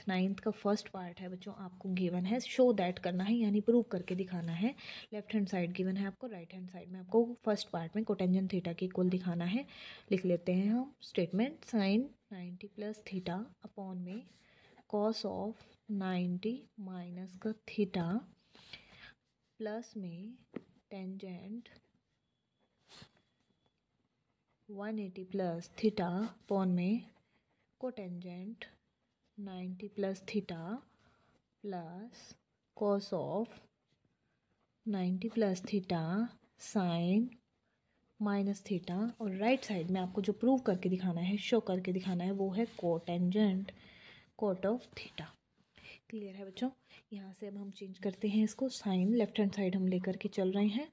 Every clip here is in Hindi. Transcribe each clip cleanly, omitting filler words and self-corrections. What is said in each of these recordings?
नाइन्थ का फर्स्ट पार्ट है बच्चों, आपको गिवन है, शो दैट करना है यानी प्रूव करके दिखाना है। लेफ्ट हैंड साइड गिवन है आपको, राइट हैंड साइड में आपको फर्स्ट पार्ट में कोटेंजेंट थीटा के इक्वल दिखाना है। लिख लेते हैं हम statement, sine 90 plus theta upon में कॉस ऑफ 90 माइनस का थीटा प्लस में टेंजेंट 180 प्लस थीटा अपॉन में cotangent 90 plus theta plus cos of 90 plus theta sine minus theta, और राइट साइड में आपको जो प्रूव करके दिखाना है, शो करके दिखाना है, वो है cotangent cot of theta. Clear है बच्चों? यहाँ से अब हम चेंज करते हैं इसको, साइन लेफ्ट हैंड साइड हम लेकर के चल रहे हैं,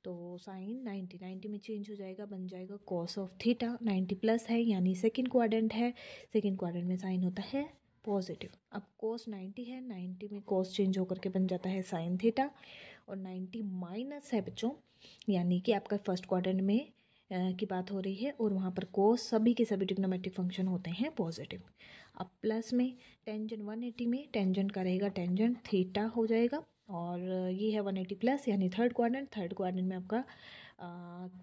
तो साइन 90 में चेंज हो जाएगा, बन जाएगा कॉस ऑफ थीटा। 90 प्लस है यानी सेकंड क्वाड्रेंट है, सेकंड क्वाड्रेंट में साइन होता है पॉजिटिव। अब कोस 90 है, 90 में कोस चेंज होकर के बन जाता है साइन थीटा, और 90 माइनस है बच्चों, यानी कि आपका फर्स्ट क्वाड्रेंट में की बात हो रही है, और वहाँ पर कोस सभी के सभी ट्रिग्नोमेट्रिक फंक्शन होते हैं पॉजिटिव। अब प्लस में टेंजेंट 180 में टेंजेंट का रहेगा टेंजेंट थीटा हो जाएगा, और ये है 180 प्लस यानी थर्ड क्वाड्रेंट में आपका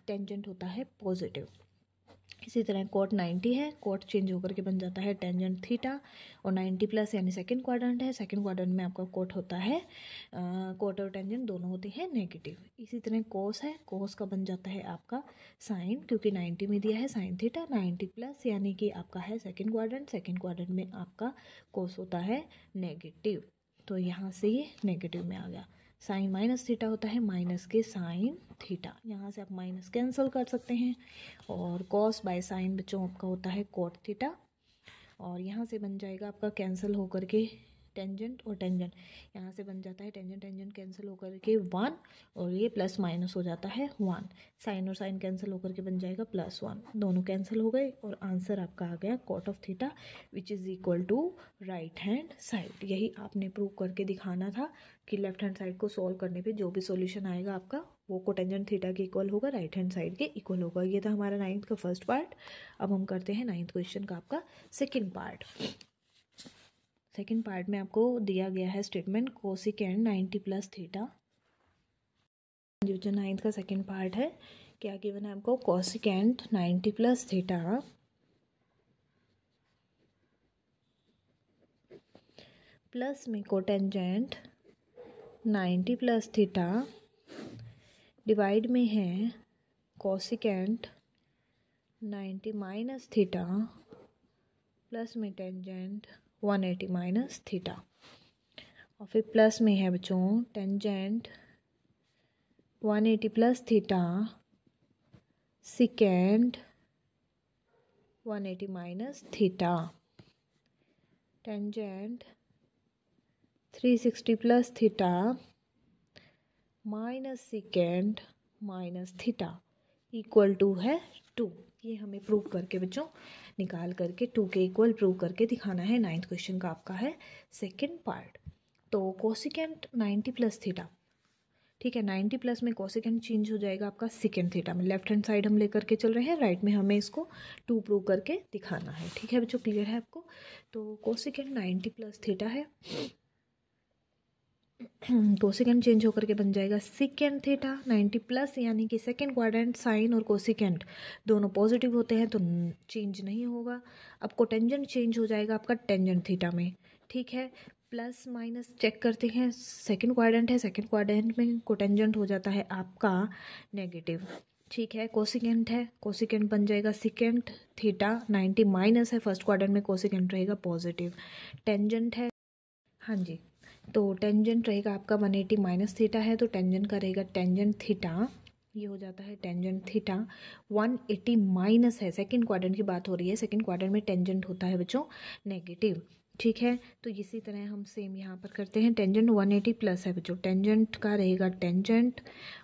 टेंजेंट होता है पॉजिटिव। इसी तरह कोट 90 है, कोट चेंज होकर के बन जाता है टेंजेंट थीटा, और 90 प्लस यानी सेकंड क्वाड्रेंट है, सेकंड क्वाड्रेंट में आपका कोट होता है कोट और टेंजेंट दोनों होते हैं नेगेटिव। इसी तरह कोस है, कोस का बन जाता है आपका साइन, क्योंकि 90 में दिया है साइन थीटा, 90 प्लस यानी कि आपका है सेकंड क्वाड्रेंट में आपका कोस होता है नेगेटिव, तो यहाँ से ये नेगेटिव में आ गया। साइन माइनस थीटा होता है माइनस के साइन थीटा, यहाँ से आप माइनस कैंसिल कर सकते हैं, और कॉस बाय साइन बच्चों आपका होता है कोट थीटा, और यहाँ से बन जाएगा आपका कैंसिल होकर के टेंजेंट और टेंजेंट, यहाँ से बन जाता है टेंजेंट कैंसिल होकर के 1, और ये प्लस माइनस हो जाता है 1, साइन और साइन कैंसिल होकर के बन जाएगा +1, दोनों कैंसिल हो गए, और आंसर आपका आ गया cot of theta which is equal to right hand side. यही आपने प्रूव करके दिखाना था कि लेफ्ट हैंड साइड को सॉल्व करने पे जो भी सॉल्यूशन आएगा आपका वो कोटेंजेंट थीटा के इक्वल होगा, राइट हैंड साइड के इक्वल होगा। ये था हमारा नाइन्थ का फर्स्ट पार्ट। अब हम करते हैं नाइन्थ क्वेश्चन का आपका सेकेंड पार्ट। सेकेंड पार्ट में आपको दिया गया है स्टेटमेंट कोसिकेंड 90 प्लस थीटा। जो नाइन्थ का सेकेंड पार्ट है, क्या गिवन है आपको, कोसिकेंड 90 प्लस थीटा प्लस में कोटेंजेंट 90 प्लस थीटा डिवाइड में है कोसिकेंट 90 माइनस थीटा प्लस में टेंजेंट 180 माइनस थीटा, और फिर प्लस में है बच्चों tangent 180 plus theta secant 180 minus theta, tangent 360 plus theta minus secant minus theta equal to है 2। ये हमें प्रूव करके बच्चों निकाल करके 2 के इक्वल प्रूव करके दिखाना है। नाइन्थ क्वेश्चन का आपका है सेकेंड पार्ट। तो कोसिकेंट 90 प्लस थीटा, ठीक है, 90 प्लस में कोसिकेंट चेंज हो जाएगा आपका सिकेंड थीटा में। लेफ्ट हैंड साइड हम लेकर के चल रहे हैं, राइट में हमें इसको 2 प्रूव करके दिखाना है। ठीक है बच्चों, क्लियर है आपको? तो कोसिकेंट 90 प्लस थीटा है, कोसिकेंट चेंज होकर के बन जाएगा सिकेंड थीटा 90 प्लस, यानी कि सेकेंड क्वाड्रेंट साइन और कोसिकेंट दोनों पॉजिटिव होते हैं तो चेंज नहीं होगा। अब कोटेंजेंट चेंज हो जाएगा आपका टेंजेंट थीटा में, ठीक है। प्लस माइनस चेक करते हैं, सेकेंड क्वाड्रेंट है, सेकेंड क्वाड्रेंट में कोटेंजेंट हो जाता है आपका नेगेटिव, ठीक है। कोसिकेंट है, कोसिकेंट बन जाएगा सिकेंड थीटा 90 माइनस है, फर्स्ट क्वाड्रेंट में कोसिकेंट रहेगा पॉजिटिव। टेंजेंट है, हाँ जी, तो टेंजेंट रहेगा आपका 180 माइनस थीटा है, तो टेंजेंट का रहेगा टेंजेंट थीटा, ये हो जाता है टेंजेंट थीटा 180 माइनस है, सेकंड क्वाड्रेंट की बात हो रही है, सेकंड क्वाड्रेंट में टेंजेंट होता है बच्चों नेगेटिव, ठीक है। तो इसी तरह हम सेम यहाँ पर करते हैं, टेंजेंट 180 प्लस है बच्चों, टेंजेंट का रहेगा टेंजेंट,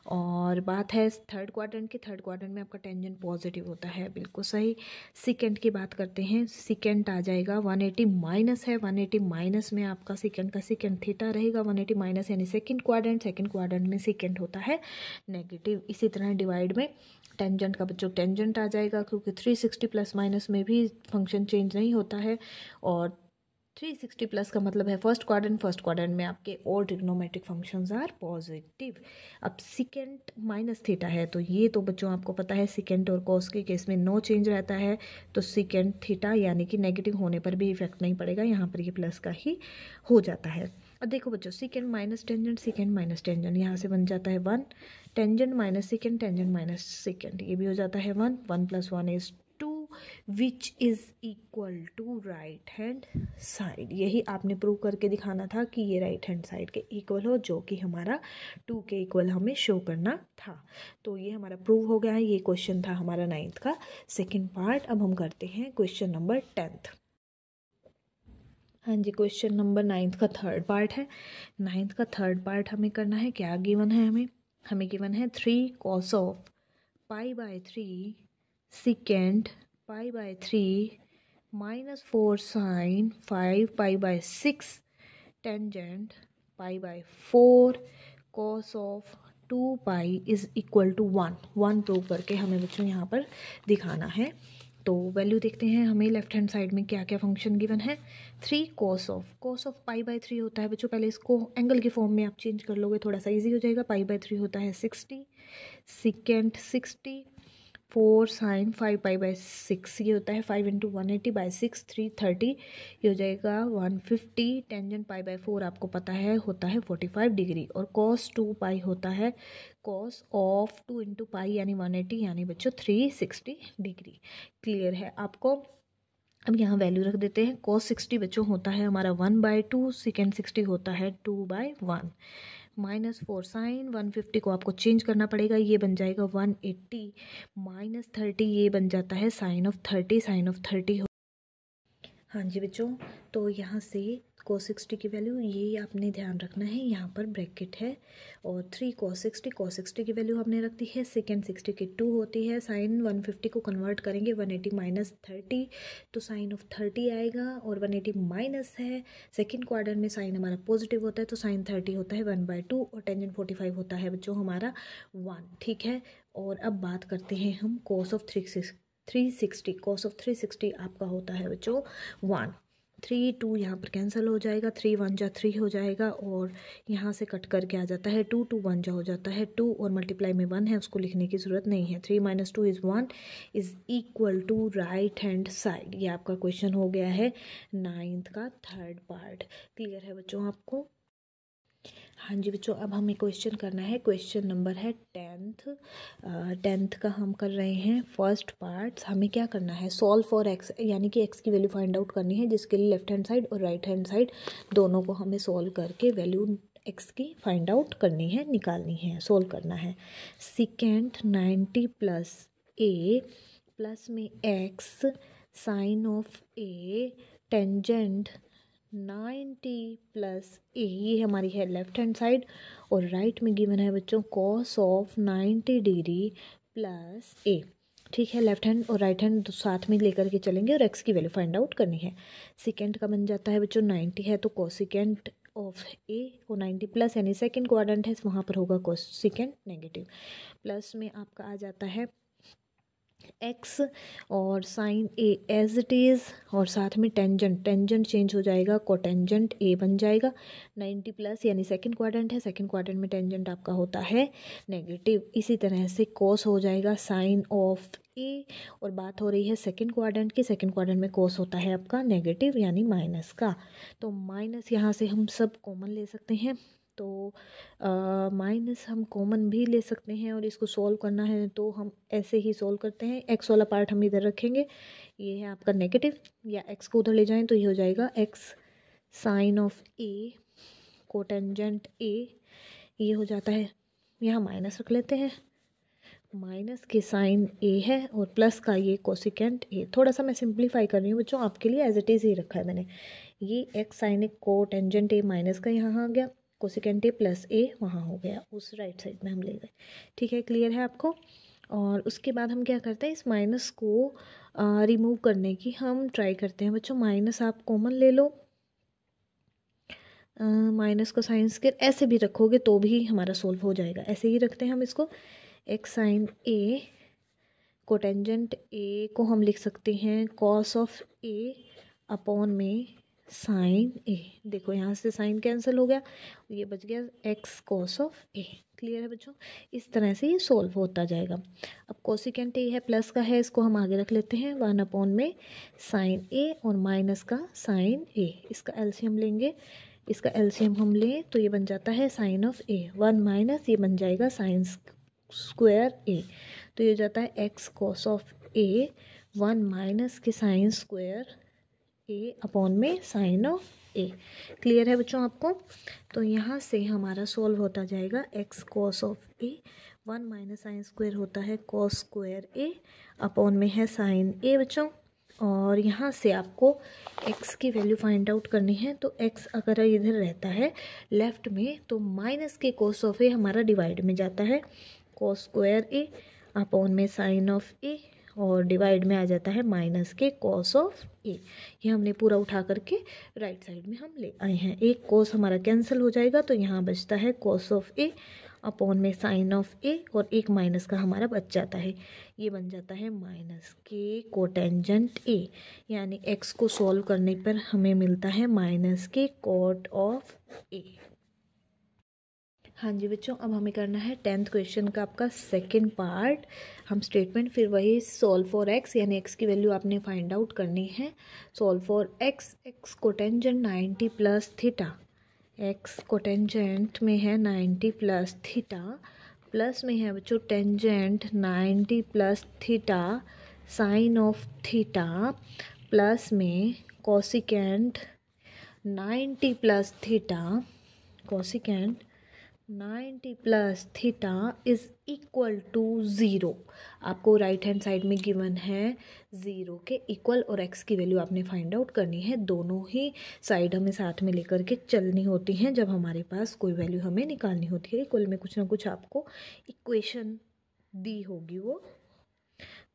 और बात है थर्ड क्वाड्रेंट की, थर्ड क्वाड्रेंट में आपका टेंजेंट पॉजिटिव होता है, बिल्कुल सही। सिकेंड की बात करते हैं, सिकेंड आ जाएगा 180 माइनस है, 180 माइनस में आपका सिकेंड का सिकेंड थीटा रहेगा 180 माइनस, यानी सेकेंड क्वाड्रेंट में सिकेंड होता है नेगेटिव। इसी तरह डिवाइड में टेंजेंट का बच्चों टेंजेंट आ जाएगा, क्योंकि 360 प्लस माइनस में भी फंक्शन चेंज नहीं होता है, और 360 प्लस का मतलब है फर्स्ट क्वाड्रेंट में आपके all trigonometric functions are positive. अब सिकेंट माइनस थीटा है, तो ये तो बच्चों आपको पता है सिकेंट और कॉस के केस में नो चेंज रहता है, तो सिकेंट थीटा यानी कि नेगेटिव होने पर भी इफेक्ट नहीं पड़ेगा, यहाँ पर ये प्लस का ही हो जाता है। अब देखो बच्चों सिकेंट माइनस टेंजेंट यहाँ से बन जाता है 1, टेंजेंट माइनस सिकेंट ये भी हो जाता है 1, 1 + 1 is 2 which is equal to right hand side. यही आपने प्रूव करके दिखाना था कि ये राइट हैंड साइड के इक्वल हो, जो कि हमारा 2 के इक्वल हमें शो करना था। तो ये हमारा प्रूव हो गया है। ये क्वेश्चन था हमारा 9th का सेकेंड पार्ट। अब हम करते हैं क्वेश्चन नंबर 10th। हाँ जी, क्वेश्चन नंबर 9th का थर्ड पार्ट है। 9th का थर्ड पार्ट हमें करना है, क्या गिवन है हमें गिवन है 3 cos of π/3 secant π/3 -4 sin 5 π/6 tangent π/4 cos of 2 pi is equal to 1 prove करके हमें बच्चों यहाँ पर दिखाना है। तो वैल्यू देखते हैं हमें लेफ्ट हैंड साइड में क्या क्या फंक्शन गिवन है। 3 cos ऑफ π/3 होता है बच्चों, पहले इसको एंगल के फॉर्म में आप चेंज कर लोगे थोड़ा सा इजी हो जाएगा। π/3 होता है 60, सिकेंट 60, 4 sin 5 π/6 ये होता है 5 × 180/6 330 ये हो जाएगा 150। टेंजेंट π/4 आपको पता है होता है 45 डिग्री, और cos 2 पाई होता है cos ऑफ 2 × पाई यानी 180 यानी बच्चों 360 डिग्री। क्लियर है आपको। अब यहाँ वैल्यू रख देते हैं। cos 60 बच्चों होता है हमारा 1/2, सेकेंड 60 होता है 2/1, -4 sin 150 को आपको चेंज करना पड़ेगा, ये बन जाएगा 180 -30 ये बन जाता है sin ऑफ 30 हो। हाँ जी बच्चों, तो यहाँ से cos 60 की वैल्यू ये आपने ध्यान रखना है, यहाँ पर ब्रैकेट है, और 3 cos 60 की वैल्यू आपने रख दी है। सेकेंड 60 की 2 होती है, साइन 150 को कन्वर्ट करेंगे 180 -30 तो साइन ऑफ 30 आएगा, और 180 माइनस है, सेकेंड क्वाड्रेंट में साइन हमारा पॉजिटिव होता है तो साइन 30 होता है 1/2, और टेंजेंट 45 होता है बच्चों हमारा 1। ठीक है, और अब बात करते हैं हम cos ऑफ 360। cos ऑफ 360 आपका होता है बच्चों 1, 3 2 यहाँ पर कैंसिल हो जाएगा, 3 1 जा 3 हो जाएगा, और यहाँ से कट करके आ जाता है 2 2 1 जा हो जाता है 2, और मल्टीप्लाई में 1 है उसको लिखने की ज़रूरत नहीं है। 3 - 2 is 1 is equal to right hand side. ये आपका क्वेश्चन हो गया है 9th का थर्ड पार्ट। क्लियर है बच्चों आपको। हाँ जी बच्चों, अब हमें क्वेश्चन करना है, क्वेश्चन नंबर है 10th का हम कर रहे हैं फर्स्ट पार्ट। हमें क्या करना है, सॉल्व फॉर एक्स, यानी कि एक्स की वैल्यू फाइंड आउट करनी है, जिसके लिए लेफ्ट हैंड साइड और राइट हैंड साइड दोनों को हमें सॉल्व करके वैल्यू एक्स की फाइंड आउट करनी है, निकालनी है, सॉल्व करना है। सिकेंट 90 + a प्लस में x sine of a tangent 90 + a, ये हमारी है लेफ्ट हैंड साइड, और राइट में गिवन है बच्चों cos of 90 degree plus a। ठीक है, लेफ्ट हैंड और राइट हैंड साथ में लेकर के चलेंगे और x की वैल्यू फाइंड आउट करनी है। सेकेंड का बन जाता है बच्चों 90 है तो कोसिकेंट ऑफ a, और 90 प्लस यानी सेकेंड क्वाड्रेंट है वहाँ पर होगा कोसिकेंट नेगेटिव, प्लस में आपका आ जाता है x और sine a as it is, और साथ में टेंजेंट चेंज हो जाएगा, कोटेंजेंट a बन जाएगा। 90 प्लस यानी सेकंड क्वाड्रेंट है, सेकंड क्वाड्रेंट में टेंजेंट आपका होता है नेगेटिव। इसी तरह से कोस हो जाएगा साइन ऑफ a, और बात हो रही है सेकंड क्वाड्रेंट की, सेकंड क्वाड्रेंट में कोस होता है आपका नेगेटिव यानी माइनस का, तो माइनस यहाँ से हम सब कॉमन ले सकते हैं, तो माइनस हम कॉमन भी ले सकते हैं, और इसको सॉल्व करना है तो हम ऐसे ही सॉल्व करते हैं। एक्स वाला पार्ट हम इधर रखेंगे, ये है आपका नेगेटिव, या एक्स को उधर ले जाएं तो ये हो जाएगा x sine of a cotangent a, ये हो जाता है, यहाँ माइनस रख लेते हैं, माइनस के साइन ए है और प्लस का ये कोसिकेंट ए। थोड़ा सा मैं सिंप्लीफाई कर रही हूँ बच्चों आपके लिए, एज इट इज़ ही रखा है मैंने। ये एक्स साइन ए कोटेंजेंट ए माइनस का यहाँ आ गया, कोसिकेंट ए प्लस ए वहाँ हो गया, उस राइट साइड में हम ले गए। ठीक है, क्लियर है आपको। और उसके बाद हम क्या करते हैं, इस माइनस को रिमूव करने की हम ट्राई करते हैं बच्चों। माइनस आप कॉमन ले लो, माइनस को साइन स्क्वायर ऐसे भी रखोगे तो भी हमारा सोल्व हो जाएगा। ऐसे ही रखते हैं हम इसको, एक्स साइन ए कोटेंजेंट ए को हम लिख सकते हैं कॉस ऑफ ए अपॉन में साइन ए। देखो यहाँ से साइन कैंसिल हो गया, ये बच गया x cos of A. Clear है बच्चों? इस तरह से ये सोल्व होता जाएगा। अब कोसिकेंट ए है, प्लस का है, इसको हम आगे रख लेते हैं 1 में साइन ए और माइनस का साइन ए। इसका एलसीएम लेंगे, इसका एलसीएम हम लें तो ये बन जाता है साइन ऑफ ए। 1 माइनस ये बन जाएगा साइन स्क्वायर ए, तो ये हो जाता है x cos of A 1 minus के साइन स्क्वायर ए अपॉन में साइन ऑफ ए। क्लियर है बच्चों आपको? तो यहाँ से हमारा सॉल्व होता जाएगा x cos of A 1 minus sine square होता है कॉस स्क्वायर ए अपॉन में है साइन ए बच्चों। और यहाँ से आपको x की वैल्यू फाइंड आउट करनी है, तो x अगर इधर रहता है लेफ्ट में तो माइनस के कॉस ऑफ ए हमारा डिवाइड में जाता है कॉस स्क्वायर ए अपॉन में साइन ऑफ ए, और डिवाइड में आ जाता है माइनस के कॉस ऑफ ए। ये हमने पूरा उठा करके राइट साइड में हम ले आए हैं। एक कॉस हमारा कैंसिल हो जाएगा तो यहाँ बचता है कॉस ऑफ ए अपॉन में साइन ऑफ ए, और एक माइनस का हमारा बच जाता है, ये बन जाता है माइनस के कोटेंजेंट ए। यानी एक्स को सॉल्व करने पर हमें मिलता है माइनस के कोट ऑफ ए। हाँ जी बच्चों, अब हमें करना है 10th क्वेश्चन का आपका सेकंड पार्ट। हम स्टेटमेंट फिर वही सॉल्व फॉर एक्स, यानी एक्स की वैल्यू आपने फाइंड आउट करनी है। Solve for x, x cotangent 90 plus theta, x cotangent में है 90 प्लस थीटा, प्लस में है बच्चों tangent 90 plus theta sine of theta, plus में cosecant 90 plus theta, cosecant 90 plus theta is equal to 0। आपको राइट हैंड साइड में गिवन है 0 के इक्वल, और x की वैल्यू आपने फाइंड आउट करनी है। दोनों ही साइड हमें साथ में लेकर के चलनी होती हैं जब हमारे पास कोई वैल्यू हमें निकालनी होती है। इक्वल में कुछ ना कुछ आपको इक्वेशन दी होगी वो,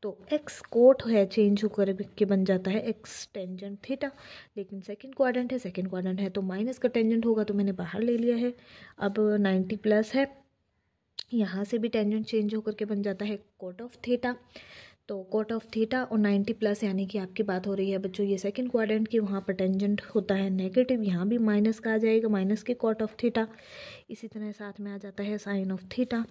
तो x कोट है चेंज होकर के बन जाता है x टेंजेंट थीटा, लेकिन सेकंड क्वाड्रेंट है, सेकंड क्वाड्रेंट है तो माइनस का टेंजेंट होगा, तो मैंने बाहर ले लिया है। अब 90 प्लस है, यहाँ से भी टेंजेंट चेंज होकर के बन जाता है कोट ऑफ थीटा, तो कोट ऑफ थीटा और 90 प्लस, यानी कि आपकी बात हो रही है बच्चों ये सेकंड क्वाड्रेंट की, वहाँ पर टेंजेंट होता है नेगेटिव, यहाँ भी माइनस का आ जाएगा, माइनस के कोट ऑफ थीटा। इसी तरह साथ में आ जाता है साइन ऑफ थीटा।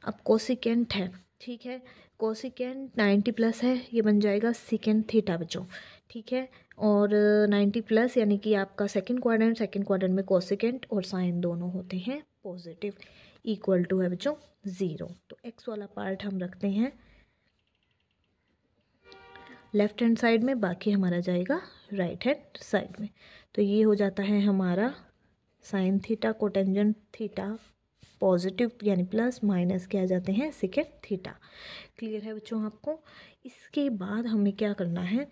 अब कोसिकेंट है, ठीक है, कोसिकेंट 90 प्लस है, ये बन जाएगा सिकेंट थीटा बच्चों, ठीक है। और 90 प्लस यानी कि आपका सेकंड क्वाड्रेंट में कोसिकेंट और साइन दोनों होते हैं पॉजिटिव, इक्वल टू है बच्चों 0। तो एक्स वाला पार्ट हम रखते हैं लेफ्ट हैंड साइड में, बाकी हमारा जाएगा राइट हैंड साइड में। तो ये हो जाता है हमारा sine theta cotangent theta positive यानी प्लस, माइनस के आ जाते हैं सेकेंड थीटा। क्लियर है बच्चों आपको? इसके बाद हमें क्या करना है,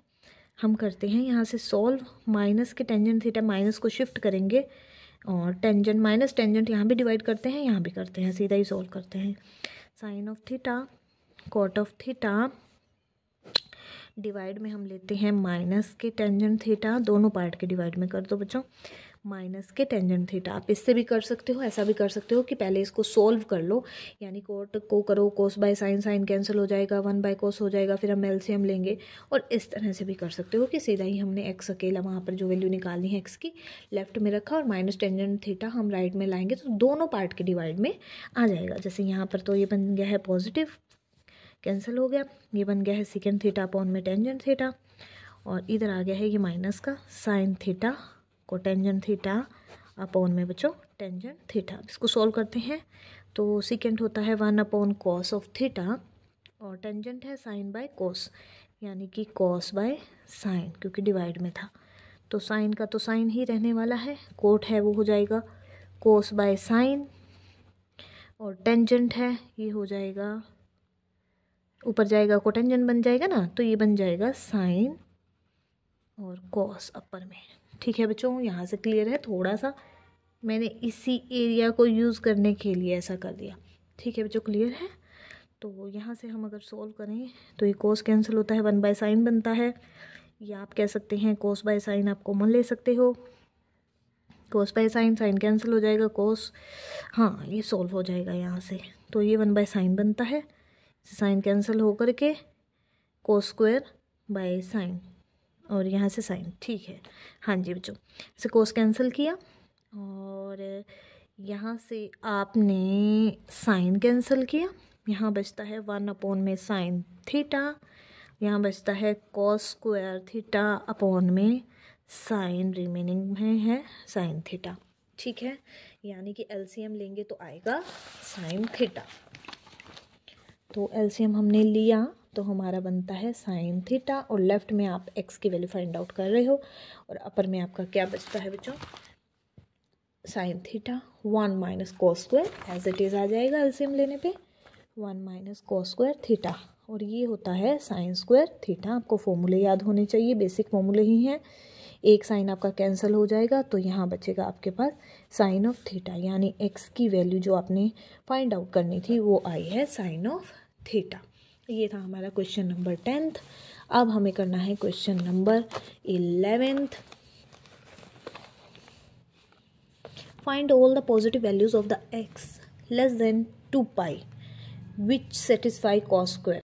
हम करते हैं यहाँ से सॉल्व, माइनस के टेंजेंट थीटा, माइनस को शिफ्ट करेंगे और टेंजेंट माइनस टेंजेंट यहाँ भी डिवाइड करते हैं, यहाँ भी करते हैं, सीधा ही सॉल्व करते हैं। Sine of theta cot of theta divide में हम लेते हैं माइनस के टेंजेंट थीटा, दोनों पार्ट के डिवाइड में कर दो बच्चों, माइनस के टेंजेंट थीटा। आप इससे भी कर सकते हो, ऐसा भी कर सकते हो कि पहले इसको सोल्व कर लो, यानी कोट को करो, कोस बाय साइन, साइन कैंसिल हो जाएगा, 1 बाय कोस हो जाएगा, फिर हम एलसीएम लेंगे। और इस तरह से भी कर सकते हो कि सीधा ही हमने एक्स अकेला वहाँ पर जो वैल्यू निकालनी है एक्स की लेफ्ट में रखा, और माइनस टेंजेंट थीटा हम राइट में लाएंगे तो दोनों पार्ट के डिवाइड में आ जाएगा। जैसे यहाँ पर तो ये बन गया है पॉजिटिव, कैंसिल हो गया, ये बन गया है सेकेंड थीटा अपॉन में टेंजेंट थीटा, और इधर आ गया है ये माइनस का साइन थीटा को टेंजेंट थीटा अपॉन में बच्चों टेंजेंट थीटा। इसको सॉल्व करते हैं तो सेकेंड होता है 1 अपॉन कॉस ऑफ थीटा, और टेंजेंट है साइन बाय कोस, यानी कि कॉस बाय साइन, क्योंकि डिवाइड में था तो साइन का तो साइन ही रहने वाला है, कोट है वो हो जाएगा कोस बाय साइन, और टेंजेंट है ये हो जाएगा, ऊपर जाएगा कोटेंजेंट बन जाएगा ना, तो ये बन जाएगा साइन और कॉस अपर में। ठीक है बच्चों, यहाँ से क्लियर है? थोड़ा सा मैंने इसी एरिया को यूज़ करने के लिए ऐसा कर दिया। ठीक है बच्चों, क्लियर है? तो यहाँ से हम अगर सोल्व करें तो ये कॉस कैंसिल होता है, 1 बाय साइन बनता है, या आप कह सकते हैं कॉस बाय साइन आप कॉमन ले सकते हो, cos by sine, sine cancel हो जाएगा, कॉस, हाँ ये सोल्व हो जाएगा यहाँ से। तो ये 1 बाय साइन बनता है, साइन कैंसिल होकर के कोस स्क्वायर बाय साइन और यहाँ से साइन, ठीक है। हाँ जी बच्चों, इसे कोस कैंसिल किया और यहाँ से आपने साइन कैंसिल किया, यहाँ बचता है 1/sin थीटा, यहाँ बचता है cos स्क्वायर थीटा अपॉन में साइन, रिमेनिंग में है साइन थीटा, ठीक है। यानी कि एलसीएम लेंगे तो आएगा साइन थीटा। तो एलसीएम हमने लिया तो हमारा बनता है साइन थीटा, और लेफ्ट में आप एक्स की वैल्यू फाइंड आउट कर रहे हो, और अपर में आपका क्या बचता है बच्चों, sine theta 1 minus cos square, as it is आ जाएगा एलसीएम लेने पे 1 माइनस कोस स्क्वायर थीटा, और ये होता है साइन स्क्वायर थीटा। आपको फॉर्मूले याद होने चाहिए, बेसिक फॉर्मूले ही हैं। एक साइन आपका कैंसिल हो जाएगा तो यहाँ बचेगा आपके पास साइन ऑफ थीटा, यानी एक्स की वैल्यू जो आपने फाइंड आउट करनी थी वो आई है साइन ऑफ थीटा। ये था हमारा क्वेश्चन नंबर 10th। अब हमें करना है question number 11th। Find all the positive values of the x less than 2 pi which satisfy cos square.